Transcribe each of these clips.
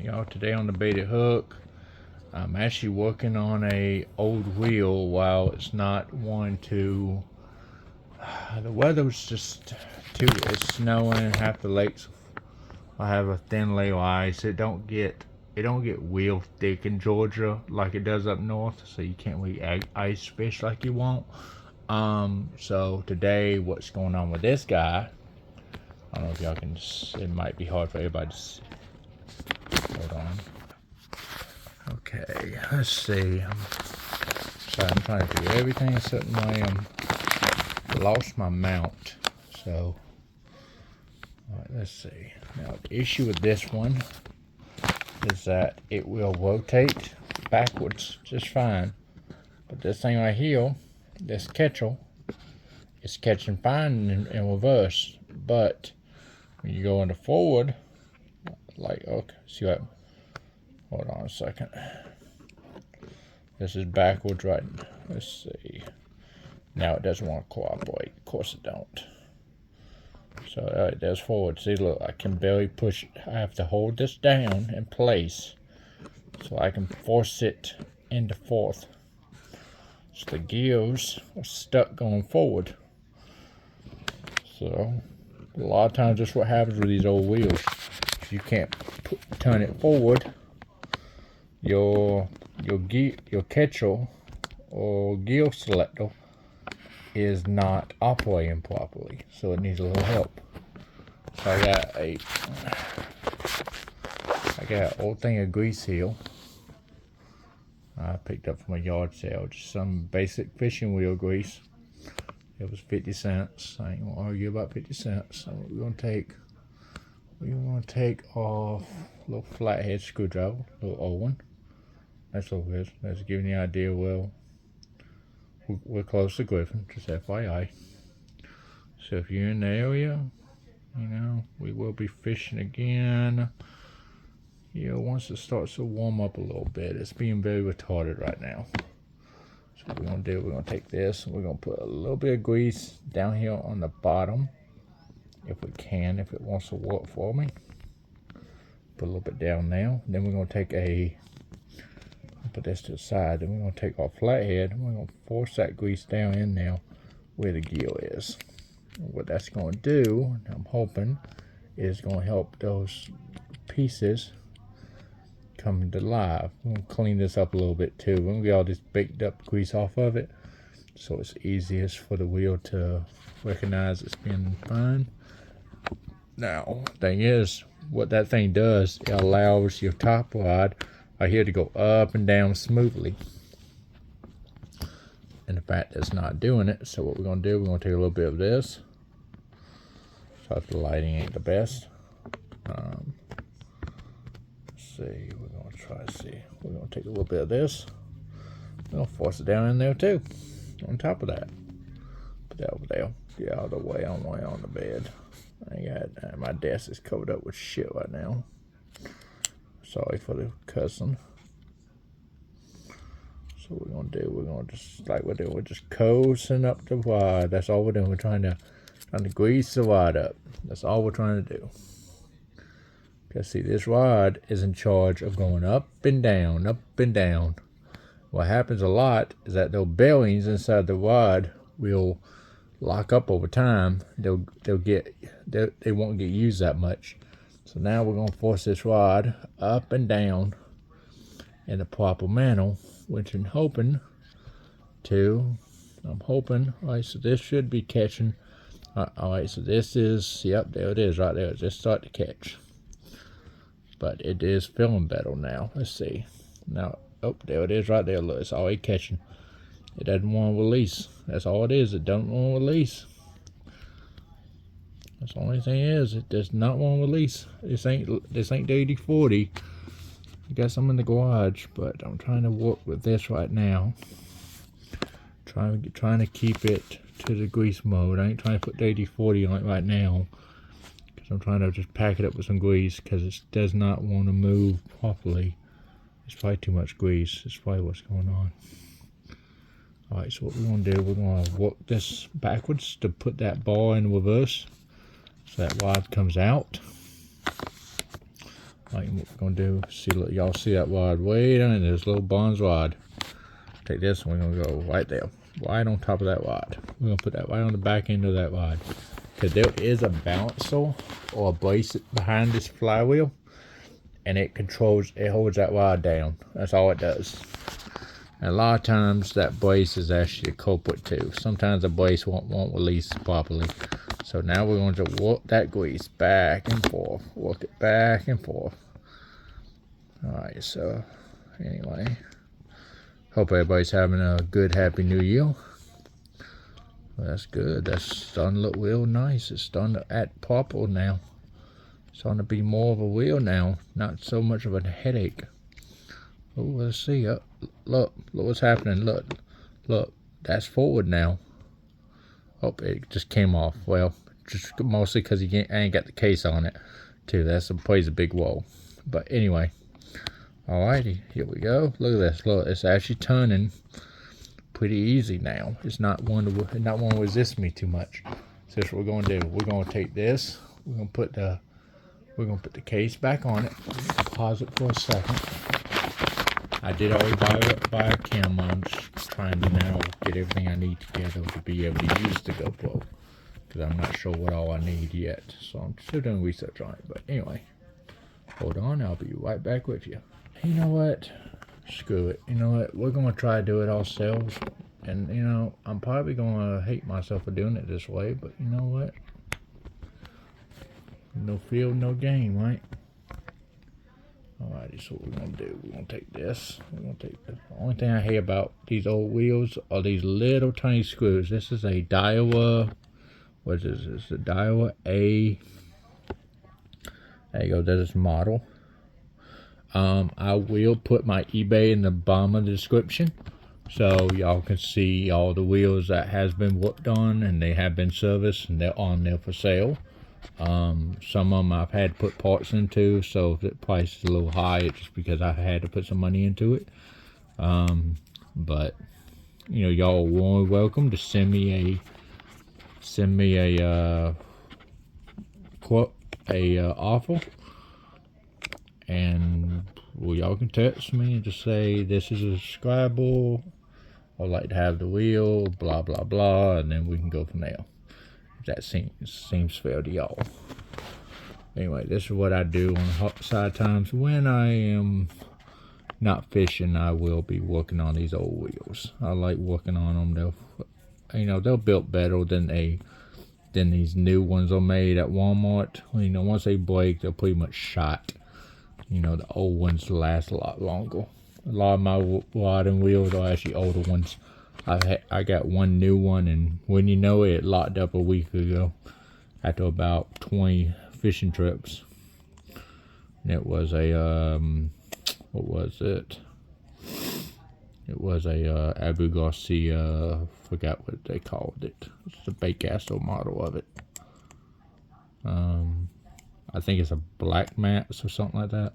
Y'all, today on the baited hook, I'm actually working on a old wheel while it's not one to. The weather's just it's snowing. Half the lakes I have a thin layer of ice. It don't get wheel thick in Georgia like it does up north, so you can't really ice fish like you want. So today, what's going on with this guy? I don't know if y'all can. It might be hard for everybody to see. Hold on. Okay, let's see. I'm trying to do everything a certain way. I lost my mount, so alright, let's see. Now the issue with this one is that it will rotate backwards just fine, but this thing right here, this catchel, is catching fine in reverse. But when you go into forward, like okay, see what? Hold on a second. This is backwards, right? Let's see. Now it doesn't want to cooperate. Of course it don't. So it does forward. See, look, I can barely push it. I have to hold this down in place so I can force it into fourth. So the gears are stuck going forward. So a lot of times that's what happens with these old wheels. If you can't turn it forward, your catchel or gear selector is not operating properly, so it needs a little help. So I got an old thing of grease here I picked up from a yard sale, just some basic fishing wheel grease. It was 50 cents. I ain't gonna argue about 50 cents. So we're gonna take off a little flathead screwdriver, a little old one. That's all it is. That's giving you an idea. Well, we're close to Griffin, just FYI. So if you're in the area, we will be fishing again. Once it starts to warm up a little bit. It's being very retarded right now. So what we're gonna do, we're gonna take this and we're gonna put a little bit of grease down here on the bottom, if we can, if it wants to work for me. Put a little bit down now. Then we're gonna put this to the side. Then we're gonna take our flathead and we're gonna force that grease down in there where the gear is. What that's gonna do, I'm hoping, is gonna help those pieces come to life. I'm gonna clean this up a little bit too. We're gonna get all this baked up grease off of it, so it's easiest for the wheel to recognize it's been fine. Now, thing is, what that thing does, it allows your top rod right here to go up and down smoothly. And the fact it's not doing it, so what we're gonna do, we're gonna take a little bit of this. So if the lighting ain't the best. Let's see, we're gonna try to see. We're gonna take a little bit of this. We're gonna force it down in there too. On top of that. Put that over there. Get out of the way, I'm way on the bed. My desk is covered up with shit right now. Sorry for the cussing. So what we're gonna do, we're gonna just like we're doing, we're just coasting up the rod. That's all we're doing. We're trying to grease the rod up. That's all we're trying to do. Because see, this rod is in charge of going up and down, up and down. What happens a lot is that those bearings inside the rod will lock up over time. They won't get used that much. So now we're gonna force this rod up and down in the proper manner, which I'm hoping. Alright, so this should be catching. Alright, so this is, yep, there it is right there. It just started to catch. But it is feeling better now. Let's see. Now, oh, there it is right there. Look, it's already catching. It doesn't want to release. That's all it is. It doesn't want to release. That's the only thing is, it does not want to release. This ain't the 8040. I got some in the garage, but I'm trying to work with this right now. Trying to keep it to the grease mode. I ain't trying to put the 8040 on it right now, because I'm trying to just pack it up with some grease, because it does not want to move properly. It's probably too much grease. It's probably what's going on. Alright, so what we're going to do, we're going to work this backwards to put that bar in reverse, so that rod comes out. Like what we're gonna do, see, look, y'all see that wad way down in this little Bonds wad. Take this and we're gonna go right there, right on top of that wad. We're gonna put that right on the back end of that wad. Cause there is a balancer or a brace behind this flywheel, and it holds that wad down. That's all it does. And a lot of times that brace is actually a culprit too. Sometimes the brace won't release properly. So now we're going to work that grease back and forth. Work it back and forth. Alright, so anyway. Hope everybody's having a good, happy new year. Well, that's good. That's starting to look real nice. It's starting to act proper now. It's starting to be more of a wheel now. Not so much of a headache. Oh, let's see. Look what's happening. Look. That's forward now. Oh, it just came off. Well, just mostly because I ain't got the case on it, too. That plays a big role. But anyway, alrighty, here we go. Look at this. Look, it's actually turning pretty easy now. It's not one to resist me too much. So that's what we're going to do. We're going to take this. We're going to put the case back on it. Pause it for a second. I did already buy a camera. I'm just trying to now get everything I need together to be able to use the GoPro, because I'm not sure what all I need yet. So I'm still doing research on it. But anyway, hold on. I'll be right back with you. You know what? Screw it. You know what? We're going to try to do it ourselves. And, you know, I'm probably going to hate myself for doing it this way. But you know what? No field, no game, right? Alrighty, so what we're going to do, we're going to take this. We're going to take the only thing I hate about these old wheels are these little tiny screws. This is a Daiwa. What is this? It's a Daiwa A. There you go. There's this model. I will put my eBay in the bottom of the description, so y'all can see all the wheels that has been worked on, and they have been serviced, and they're on there for sale. Some of them I've had to put parts into, so the price is a little high. It's just because I had to put some money into it. But you know, y'all are warmly welcome to send me a offer, and well, y'all can text me and just say this is a subscribable. I'd like to have the wheel, blah blah blah, and then we can go from there. That seems fair to y'all. Anyway, this is what I do on hot side times. When I am not fishing, I will be working on these old wheels. I like working on them. They're built better than these new ones are made at Walmart. You know, once they break, they're pretty much shot. You know, the old ones last a lot longer. A lot of my riding wheels are actually older ones. I got one new one, and when you know it locked up a week ago after about 20 fishing trips. And it was a what was it? It was a Abu Garcia. Forgot what they called it. It's the Baitcaster model of it. I think it's a Black Mats or something like that.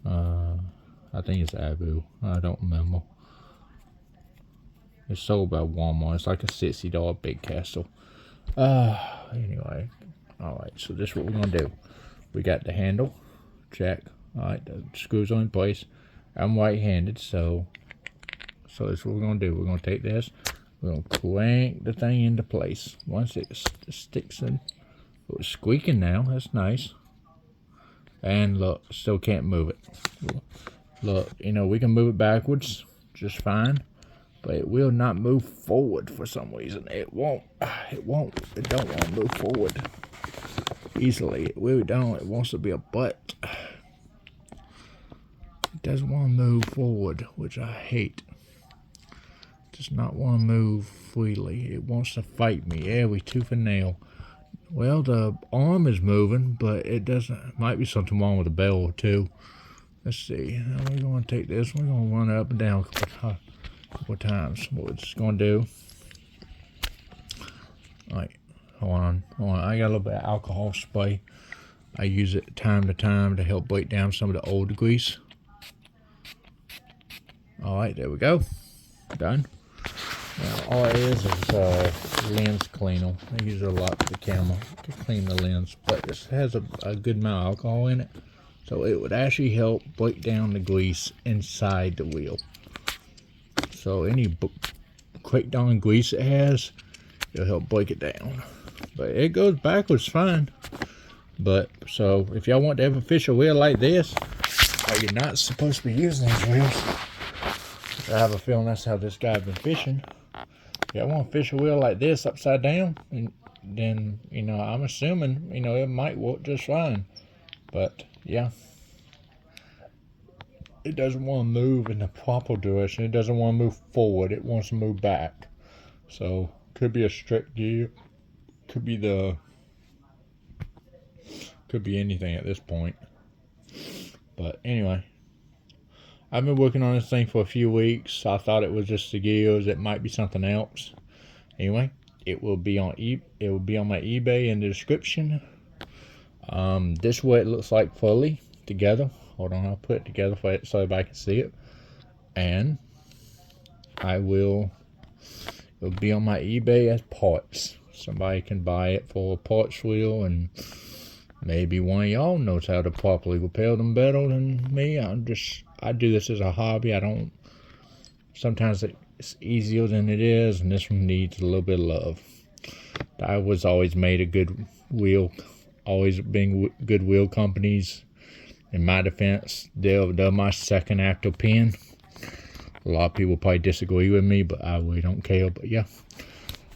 I think it's Abu. I don't remember. It's sold by Walmart. It's like a $60 Baitcaster. Anyway. Alright, so this is what we're going to do. We got the handle. Check. Alright, the screws are in place. I'm right-handed, so this is what we're going to do. We're going to take this. We're going to crank the thing into place. Once it sticks in. Oh, it's squeaking now. That's nice. And look, still can't move it. Look, you know, we can move it backwards just fine. But it will not move forward for some reason. It won't. It don't want to move forward easily. It really don't. It wants to be a butt. It doesn't want to move forward, which I hate. It does not want to move freely. It wants to fight me every tooth and nail. Well, the arm is moving, but it doesn't. Might be something wrong with the bell or two. Let's see. Now we're going to take this. We're going to run it up and down a couple times. What it's going to do. Alright, hold on. I got a little bit of alcohol spray. I use it time to time to help break down some of the old grease. Alright, there we go. Done. Now, all it is lens cleaner. I use it a lot for the camera to clean the lens, but this has a good amount of alcohol in it. So it would actually help break down the grease inside the wheel. So any breakdown grease it has, it'll help break it down. But it goes backwards fine. But so if y'all want to ever fish a wheel like this, you're not supposed to be using these wheels. I have a feeling that's how this guy's been fishing. If y'all want to fish a wheel like this upside down, and then, you know, I'm assuming, you know, it might work just fine. But yeah, it doesn't want to move in the proper direction. It doesn't want to move forward. It wants to move back. So could be a strip gear, could be anything at this point. But anyway, I've been working on this thing for a few weeks. I thought it was just the gears. It might be something else. Anyway, it will be on my eBay in the description. This is what it looks like fully together. Hold on, I'll put it together so everybody can see it. And it'll be on my eBay as parts. Somebody can buy it for a parts wheel, and maybe one of y'all knows how to properly repair them better than me. I do this as a hobby. Sometimes it's easier than it is, and this one needs a little bit of love. I was always made a good wheel, always been good wheel companies. In my defense, they're my second active pen. A lot of people probably disagree with me, but I really don't care. But yeah,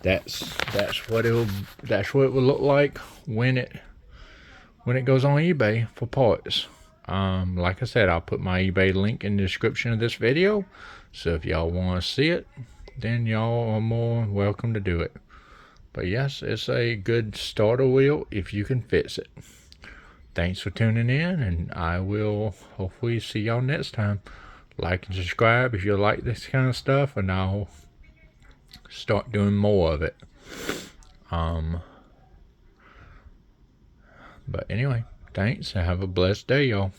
that's what it will look like when it goes on eBay for parts. Like I said, I'll put my eBay link in the description of this video. So if y'all want to see it, then y'all are more welcome to do it. But yes, it's a good starter wheel if you can fix it. Thanks for tuning in, and I will hopefully see y'all next time. Like and subscribe if you like this kind of stuff, and I'll start doing more of it. But anyway, thanks, and have a blessed day, y'all.